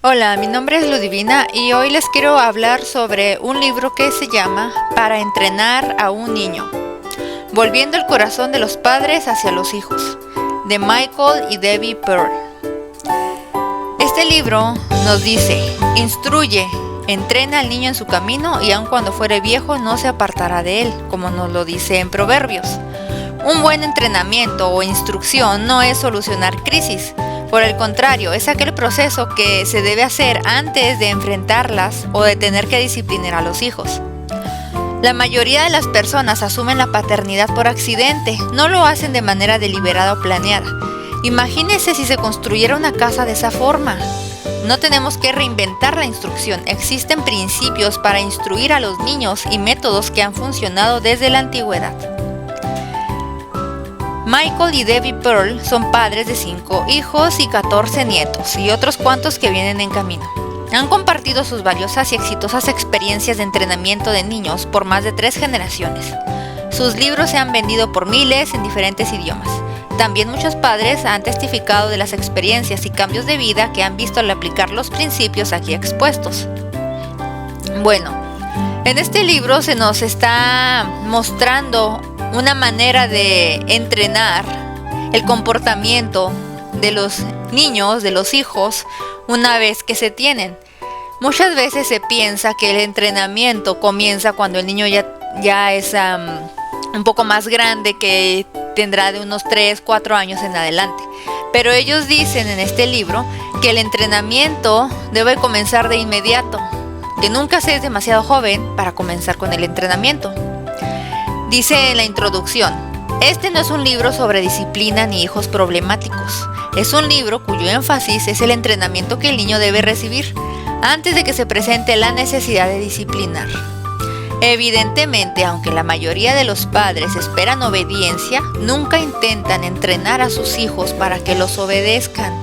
Hola, mi nombre es Ludivina y hoy les quiero hablar sobre un libro que se llama Para entrenar a un niño, volviendo el corazón de los padres hacia los hijos, de Michael y Debbie Pearl. Este libro nos dice: instruye, entrena al niño en su camino y aun cuando fuere viejo no se apartará de él, como nos lo dice en Proverbios. Un buen entrenamiento o instrucción no es solucionar crisis. Por el contrario, es aquel proceso que se debe hacer antes de enfrentarlas o de tener que disciplinar a los hijos. La mayoría de las personas asumen la paternidad por accidente, no lo hacen de manera deliberada o planeada. Imagínese si se construyera una casa de esa forma. No tenemos que reinventar la instrucción, existen principios para instruir a los niños y métodos que han funcionado desde la antigüedad. Michael y Debbie Pearl son padres de 5 hijos y 14 nietos y otros cuantos que vienen en camino. Han compartido sus valiosas y exitosas experiencias de entrenamiento de niños por más de 3 generaciones. Sus libros se han vendido por miles en diferentes idiomas. También muchos padres han testificado de las experiencias y cambios de vida que han visto al aplicar los principios aquí expuestos. Bueno, en este libro se nos está mostrando una manera de entrenar el comportamiento de los niños, de los hijos, una vez que se tienen. Muchas veces se piensa que el entrenamiento comienza cuando el niño ya es un poco más grande, que tendrá de unos 3, 4 años en adelante. Pero ellos dicen en este libro que el entrenamiento debe comenzar de inmediato, que nunca se es demasiado joven para comenzar con el entrenamiento. Dice en la introducción: este no es un libro sobre disciplina ni hijos problemáticos. Es un libro cuyo énfasis es el entrenamiento que el niño debe recibir antes de que se presente la necesidad de disciplinar. Evidentemente, aunque la mayoría de los padres esperan obediencia, nunca intentan entrenar a sus hijos para que los obedezcan.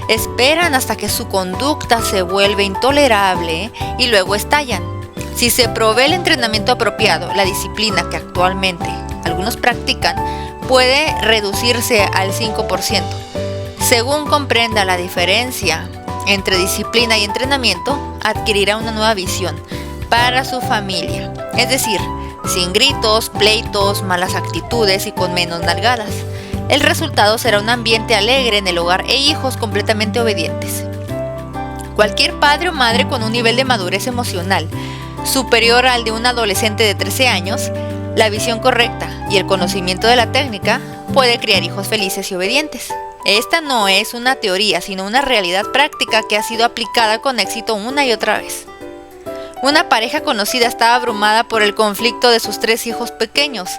Esperan hasta que su conducta se vuelve intolerable y luego estallan. Si se provee el entrenamiento apropiado, la disciplina que actualmente algunos practican puede reducirse al 5%. Según comprenda la diferencia entre disciplina y entrenamiento, adquirirá una nueva visión para su familia. Es decir, sin gritos, pleitos, malas actitudes y con menos nalgadas. El resultado será un ambiente alegre en el hogar e hijos completamente obedientes. Cualquier padre o madre con un nivel de madurez emocional superior al de un adolescente de 13 años, la visión correcta y el conocimiento de la técnica puede criar hijos felices y obedientes. Esta no es una teoría, sino una realidad práctica que ha sido aplicada con éxito una y otra vez. Una pareja conocida estaba abrumada por el conflicto de sus 3 hijos pequeños.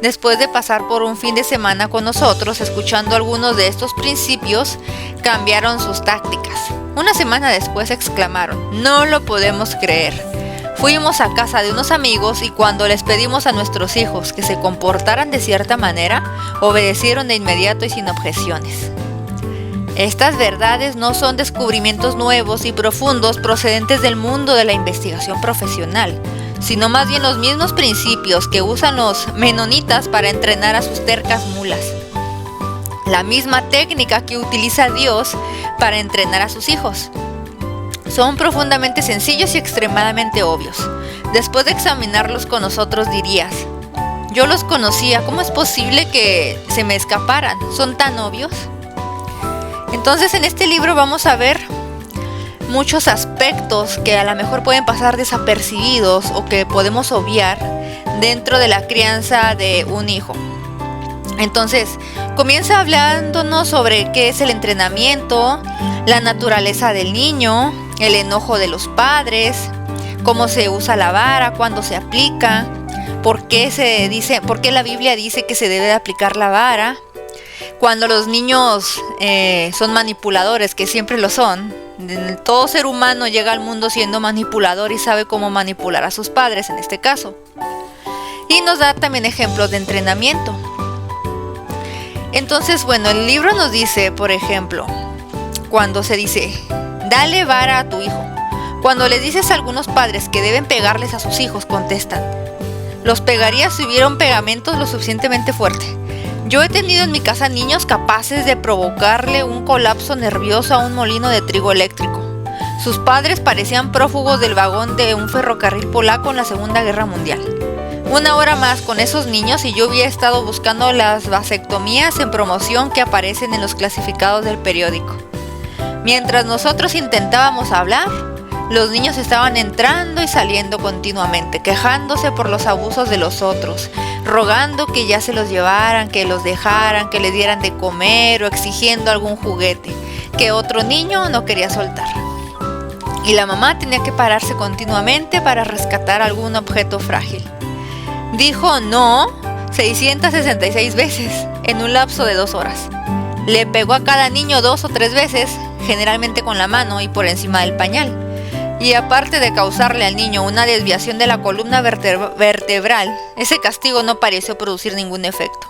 Después de pasar por un fin de semana con nosotros, escuchando algunos de estos principios, cambiaron sus tácticas. Una semana después exclamaron: "No lo podemos creer". Fuimos a casa de unos amigos y cuando les pedimos a nuestros hijos que se comportaran de cierta manera, obedecieron de inmediato y sin objeciones. Estas verdades no son descubrimientos nuevos y profundos procedentes del mundo de la investigación profesional, sino más bien los mismos principios que usan los menonitas para entrenar a sus tercas mulas. La misma técnica que utiliza Dios para entrenar a sus hijos. Son profundamente sencillos y extremadamente obvios. Después de examinarlos con nosotros dirías: yo los conocía, ¿cómo es posible que se me escaparan? ¿Son tan obvios? Entonces en este libro vamos a ver muchos aspectos que a lo mejor pueden pasar desapercibidos o que podemos obviar dentro de la crianza de un hijo. Entonces, comienza hablándonos sobre qué es el entrenamiento, la naturaleza del niño, el enojo de los padres, cómo se usa la vara, cuándo se aplica, por qué la Biblia dice que se debe de aplicar la vara, cuando los niños son manipuladores, que siempre lo son. Todo ser humano llega al mundo siendo manipulador y sabe cómo manipular a sus padres en este caso. Y nos da también ejemplos de entrenamiento. Entonces, bueno, el libro nos dice, por ejemplo, cuando se dice: dale vara a tu hijo. Cuando les dices a algunos padres que deben pegarles a sus hijos, contestan: los pegaría si hubiera un pegamento lo suficientemente fuerte. Yo he tenido en mi casa niños capaces de provocarle un colapso nervioso a un molino de trigo eléctrico. Sus padres parecían prófugos del vagón de un ferrocarril polaco en la Segunda Guerra Mundial. Una hora más con esos niños y yo hubiera estado buscando las vasectomías en promoción que aparecen en los clasificados del periódico. Mientras nosotros intentábamos hablar, los niños estaban entrando y saliendo continuamente, quejándose por los abusos de los otros, rogando que ya se los llevaran, que los dejaran, que les dieran de comer o exigiendo algún juguete que otro niño no quería soltar. Y la mamá tenía que pararse continuamente para rescatar algún objeto frágil. Dijo no 666 veces en un lapso de 2 horas. Le pegó a cada niño 2 o 3 veces, generalmente con la mano y por encima del pañal. Y aparte de causarle al niño una desviación de la columna vertebral, ese castigo no pareció producir ningún efecto.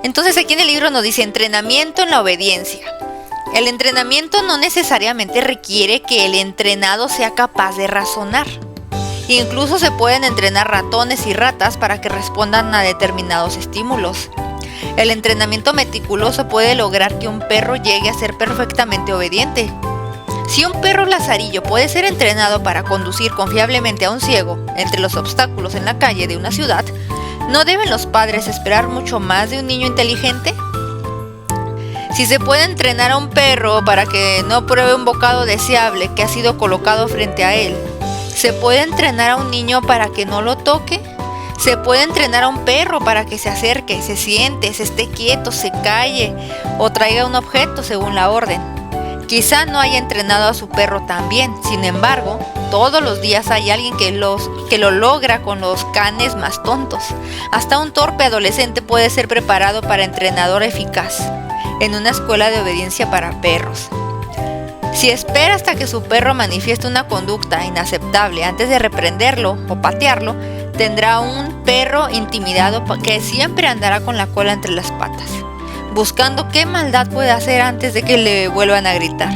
Entonces aquí en el libro nos dice entrenamiento en la obediencia. El entrenamiento no necesariamente requiere que el entrenado sea capaz de razonar. Incluso se pueden entrenar ratones y ratas para que respondan a determinados estímulos. El entrenamiento meticuloso puede lograr que un perro llegue a ser perfectamente obediente. Si un perro lazarillo puede ser entrenado para conducir confiablemente a un ciego entre los obstáculos en la calle de una ciudad, ¿no deben los padres esperar mucho más de un niño inteligente? Si se puede entrenar a un perro para que no pruebe un bocado deseable que ha sido colocado frente a él, ¿se puede entrenar a un niño para que no lo toque? ¿Se puede entrenar a un perro para que se acerque, se siente, se esté quieto, se calle o traiga un objeto según la orden? Quizá no haya entrenado a su perro tan bien, sin embargo, todos los días hay alguien que lo logra con los canes más tontos. Hasta un torpe adolescente puede ser preparado para entrenador eficaz en una escuela de obediencia para perros. Si espera hasta que su perro manifieste una conducta inaceptable antes de reprenderlo o patearlo, tendrá un perro intimidado que siempre andará con la cola entre las patas, buscando qué maldad puede hacer antes de que le vuelvan a gritar.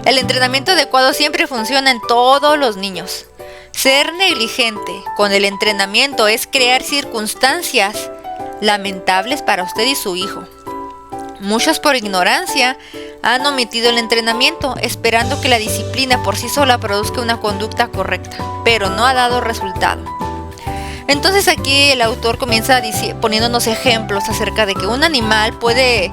El entrenamiento adecuado siempre funciona en todos los niños. Ser negligente con el entrenamiento es crear circunstancias lamentables para usted y su hijo. Muchos por ignorancia han omitido el entrenamiento, esperando que la disciplina por sí sola produzca una conducta correcta, pero no ha dado resultado. Entonces aquí el autor comienza poniéndonos ejemplos acerca de que un animal puede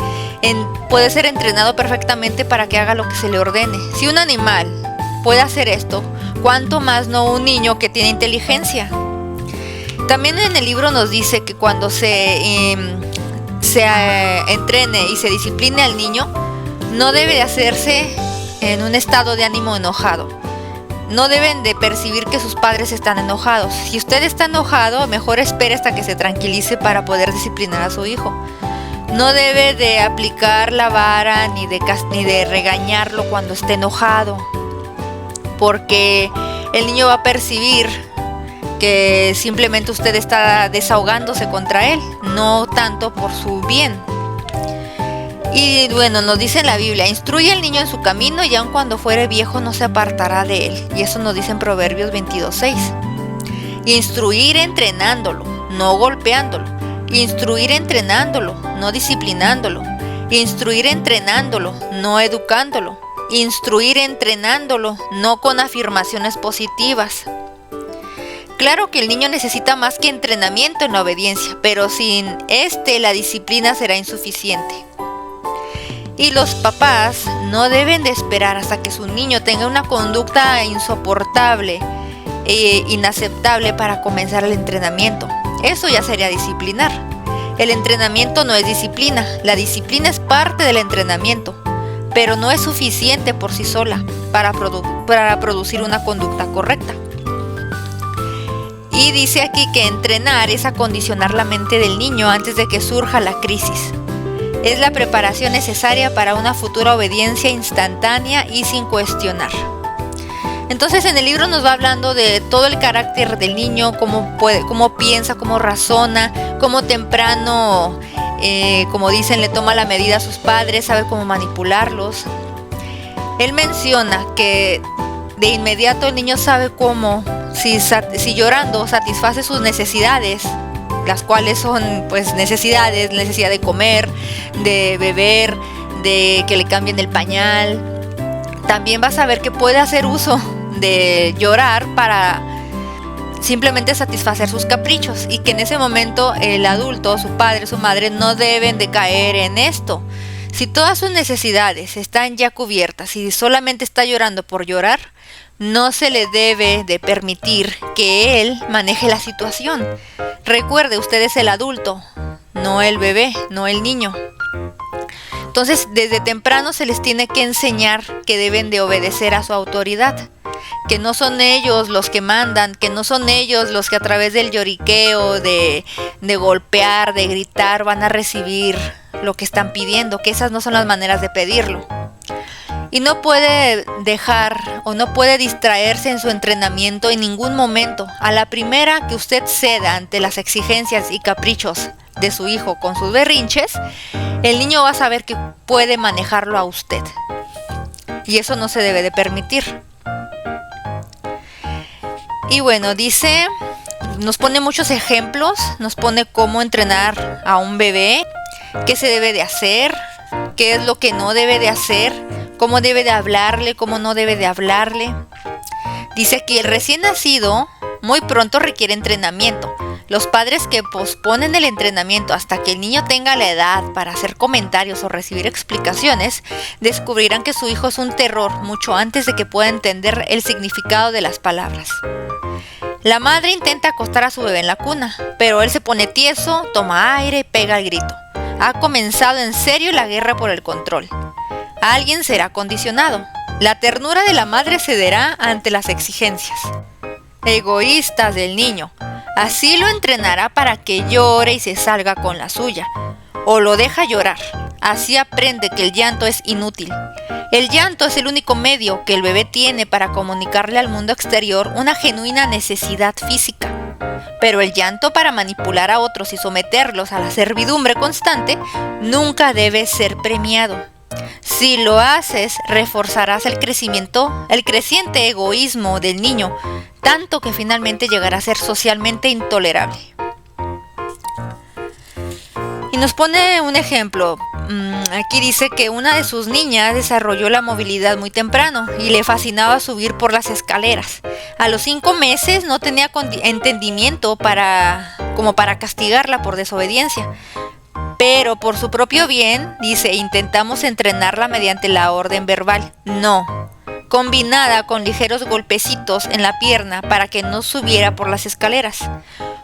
ser entrenado perfectamente para que haga lo que se le ordene. Si un animal puede hacer esto, ¿cuánto más no un niño que tiene inteligencia? También en el libro nos dice que cuando se entrene y se discipline al niño, no debe de hacerse en un estado de ánimo enojado. No deben de percibir que sus padres están enojados. Si usted está enojado, mejor espere hasta que se tranquilice para poder disciplinar a su hijo. No debe de aplicar la vara ni de regañarlo cuando esté enojado, porque el niño va a percibir que simplemente usted está desahogándose contra él, no tanto por su bien. Y bueno, nos dice en la Biblia, instruye al niño en su camino y aun cuando fuere viejo no se apartará de él. Y eso nos dice en Proverbios 22:6. Instruir entrenándolo, no golpeándolo. Instruir entrenándolo, no disciplinándolo. Instruir entrenándolo, no educándolo. Instruir entrenándolo, no con afirmaciones positivas. Claro que el niño necesita más que entrenamiento en la obediencia, pero sin la disciplina será insuficiente. Y los papás no deben de esperar hasta que su niño tenga una conducta insoportable e inaceptable para comenzar el entrenamiento. Eso ya sería disciplinar. El entrenamiento no es disciplina, la disciplina es parte del entrenamiento, pero no es suficiente por sí sola para producir una conducta correcta. Y dice aquí que entrenar es acondicionar la mente del niño antes de que surja la crisis. Es la preparación necesaria para una futura obediencia instantánea y sin cuestionar. Entonces en el libro nos va hablando de todo el carácter del niño, cómo piensa, cómo razona, cómo temprano, como dicen, le toma la medida a sus padres, sabe cómo manipularlos. Él menciona que de inmediato el niño sabe cómo, si llorando satisface sus necesidades, las cuales son pues necesidad de comer, de beber, de que le cambien el pañal, también va a saber que puede hacer uso de llorar para simplemente satisfacer sus caprichos, y que en ese momento el adulto, su padre, su madre, no deben de caer en esto. Si todas sus necesidades están ya cubiertas y solamente está llorando por llorar, no se le debe de permitir que él maneje la situación. Recuerde, usted es el adulto, no el bebé, no el niño. Entonces, desde temprano se les tiene que enseñar que deben de obedecer a su autoridad, que no son ellos los que mandan, que no son ellos los que a través del lloriqueo, de golpear, de gritar, van a recibir lo que están pidiendo, que esas no son las maneras de pedirlo. Y no puede dejar o no puede distraerse en su entrenamiento en ningún momento. A la primera que usted ceda ante las exigencias y caprichos de su hijo con sus berrinches, el niño va a saber que puede manejarlo a usted. Y eso no se debe de permitir. Y bueno, dice, nos pone muchos ejemplos, nos pone cómo entrenar a un bebé, qué se debe de hacer, qué es lo que no debe de hacer, cómo debe de hablarle, cómo no debe de hablarle. Dice que el recién nacido muy pronto requiere entrenamiento. Los padres que posponen el entrenamiento hasta que el niño tenga la edad para hacer comentarios o recibir explicaciones, descubrirán que su hijo es un terror mucho antes de que pueda entender el significado de las palabras. La madre intenta acostar a su bebé en la cuna, pero él se pone tieso, toma aire y pega el grito. Ha comenzado en serio la guerra por el control. Alguien será condicionado. La ternura de la madre cederá ante las exigencias egoístas del niño. Así lo entrenará para que llore y se salga con la suya, o lo deja llorar. Así aprende que el llanto es inútil. El llanto es el único medio que el bebé tiene para comunicarle al mundo exterior una genuina necesidad física. Pero el llanto para manipular a otros y someterlos a la servidumbre constante nunca debe ser premiado. Si lo haces, reforzarás el creciente egoísmo del niño, tanto que finalmente llegará a ser socialmente intolerable. Y nos pone un ejemplo. Aquí dice que una de sus niñas desarrolló la movilidad muy temprano y le fascinaba subir por las escaleras. A los 5 meses no tenía entendimiento como para castigarla por desobediencia. Pero por su propio bien, dice, intentamos entrenarla mediante la orden verbal. No, combinada con ligeros golpecitos en la pierna para que no subiera por las escaleras.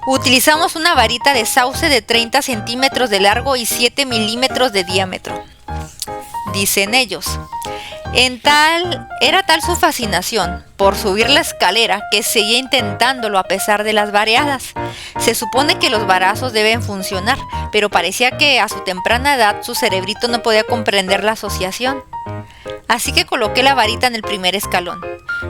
Utilizamos una varita de sauce de 30 centímetros de largo y 7 milímetros de diámetro. Dicen ellos. Era tal su fascinación por subir la escalera que seguía intentándolo a pesar de las variadas. Se supone que los varazos deben funcionar, pero parecía que a su temprana edad su cerebrito no podía comprender la asociación. Así que coloqué la varita en el primer escalón.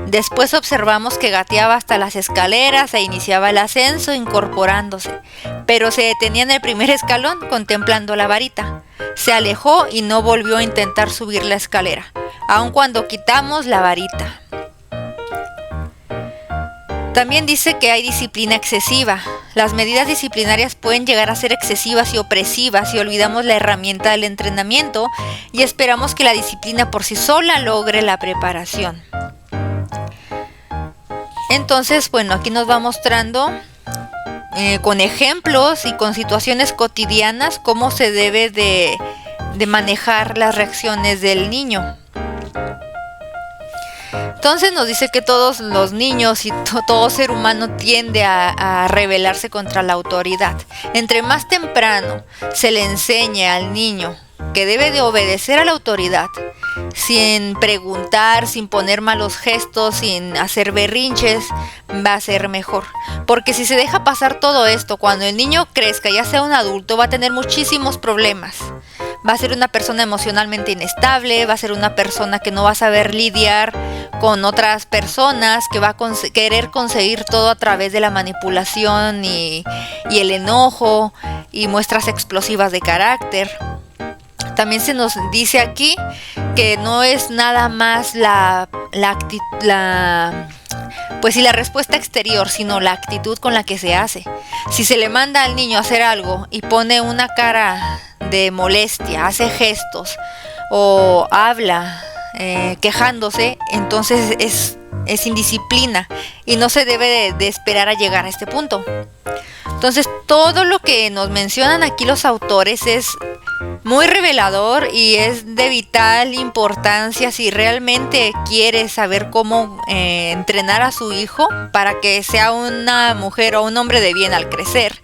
Después observamos que gateaba hasta las escaleras e iniciaba el ascenso incorporándose, pero se detenía en el primer escalón contemplando la varita. Se alejó y no volvió a intentar subir la escalera, aun cuando quitamos la varita. También dice que hay disciplina excesiva. Las medidas disciplinarias pueden llegar a ser excesivas y opresivas si olvidamos la herramienta del entrenamiento y esperamos que la disciplina por sí sola logre la preparación. Entonces, bueno, aquí nos va mostrando con ejemplos y con situaciones cotidianas cómo se debe de manejar las reacciones del niño. Entonces nos dice que todos los niños y todo ser humano tiende a rebelarse contra la autoridad. Entre más temprano se le enseñe al niño que debe de obedecer a la autoridad, sin preguntar, sin poner malos gestos, sin hacer berrinches, va a ser mejor. Porque si se deja pasar todo esto, cuando el niño crezca, ya sea un adulto, va a tener muchísimos problemas. Va a ser una persona emocionalmente inestable, va a ser una persona que no va a saber lidiar con otras personas, que va a querer conseguir todo a través de la manipulación y el enojo y muestras explosivas de carácter. También se nos dice aquí que no es nada más la respuesta exterior, sino la actitud con la que se hace. Si se le manda al niño a hacer algo y pone una cara de molestia, hace gestos o habla quejándose, entonces es indisciplina y no se debe de esperar a llegar a este punto. Entonces todo lo que nos mencionan aquí los autores es muy revelador y es de vital importancia si realmente quiere saber cómo entrenar a su hijo para que sea una mujer o un hombre de bien al crecer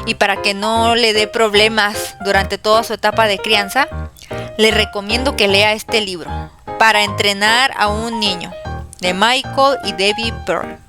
y para que no le dé problemas durante toda su etapa de crianza. Le recomiendo que lea este libro, Para entrenar a un niño, de Michael y Debbie Pearl.